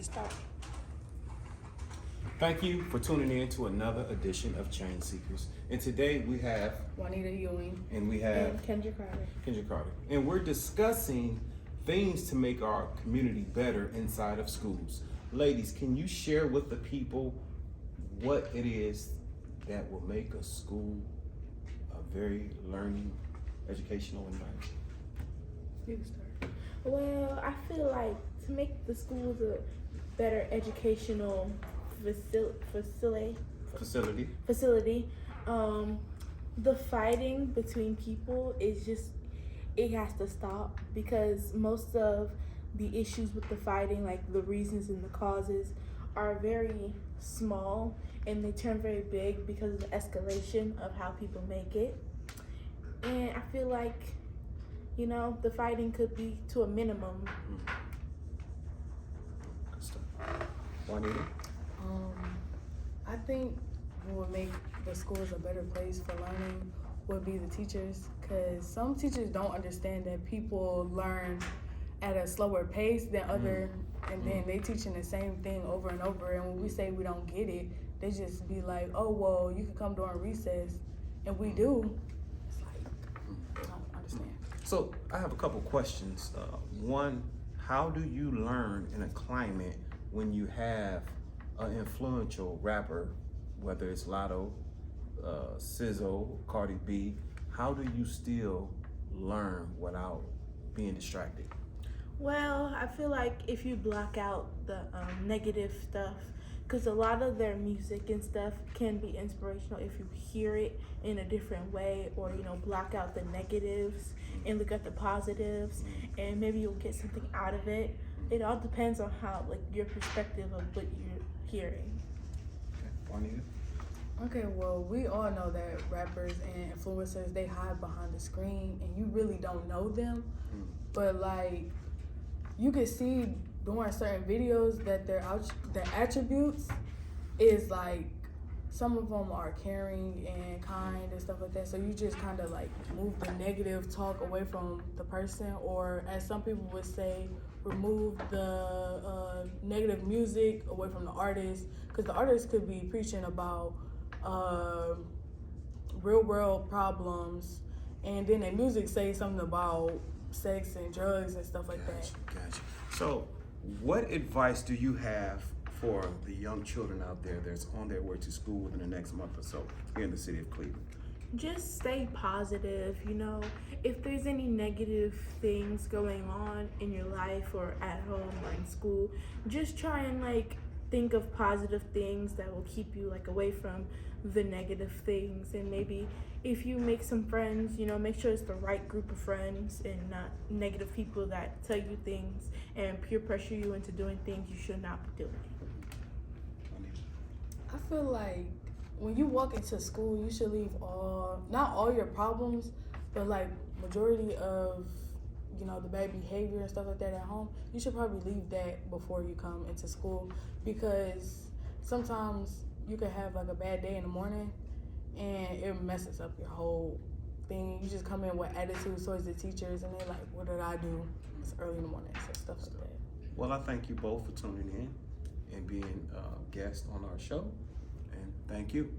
Start. Thank you for tuning in to another edition of Change Seekers. And today we have Juanita Ewing and we have and Kendra Carter. And we're discussing things to make our community better inside of schools. Ladies, can you share with the people what it is that will make a school a very learning, educational environment? You can start. Well, I feel like to make the schools a better educational facility, the fighting between people is just, it has to stop, because most of the issues with the fighting, like the reasons and the causes, are very small and they turn very big because of the escalation of how people make it. And I feel like, you know, the fighting could be to a minimum. Good stuff. Juanita? I think what would make the schools a better place for learning would be the teachers, because some teachers don't understand that people learn at a slower pace than other, and then they teaching the same thing over and over, and when we say we don't get it, they just be like, oh, well, you can come during recess, and we do. It's like, they don't understand. So I have a couple questions. One, how do you learn in a climate when you have an influential rapper, whether it's Lotto, SZA, Cardi B? How do you still learn without being distracted? Well, I feel like if you block out the negative stuff, because a lot of their music and stuff can be inspirational if you hear it in a different way, or, you know, block out the negatives and look at the positives, and maybe you'll get something out of it. It all depends on how, like, your perspective of what you're hearing. Okay. Juanita? Okay, well, we all know that rappers and influencers, they hide behind the screen and you really don't know them. But, like, you can see during certain videos that their attributes is, like, some of them are caring and kind and stuff like that. So you just kind of, like, move the negative talk away from the person, or as some people would say, remove the negative music away from the artist, because the artist could be preaching about real world problems, and then their music say something about sex and drugs and stuff like that. Gotcha. So what advice do you have for the young children out there that's on their way to school within the next month or so here in the city of Cleveland? Just stay positive, you know. If there's any negative things going on in your life or at home or in school, just try and, like, think of positive things that will keep you, like, away from the negative things. And maybe if you make some friends, you know, make sure it's the right group of friends and not negative people that tell you things and peer pressure you into doing things you should not be doing. I feel like when you walk into school, you should leave not all your problems, but, like, majority of, you know, the bad behavior and stuff like that at home, you should probably leave that before you come into school, because sometimes you could have, like, a bad day in the morning and it messes up your whole thing. You just come in with attitude towards the teachers and they're like, what did I do? It's early in the morning, so stuff like that. Well, I thank you both for tuning in and being guests on our show, and thank you.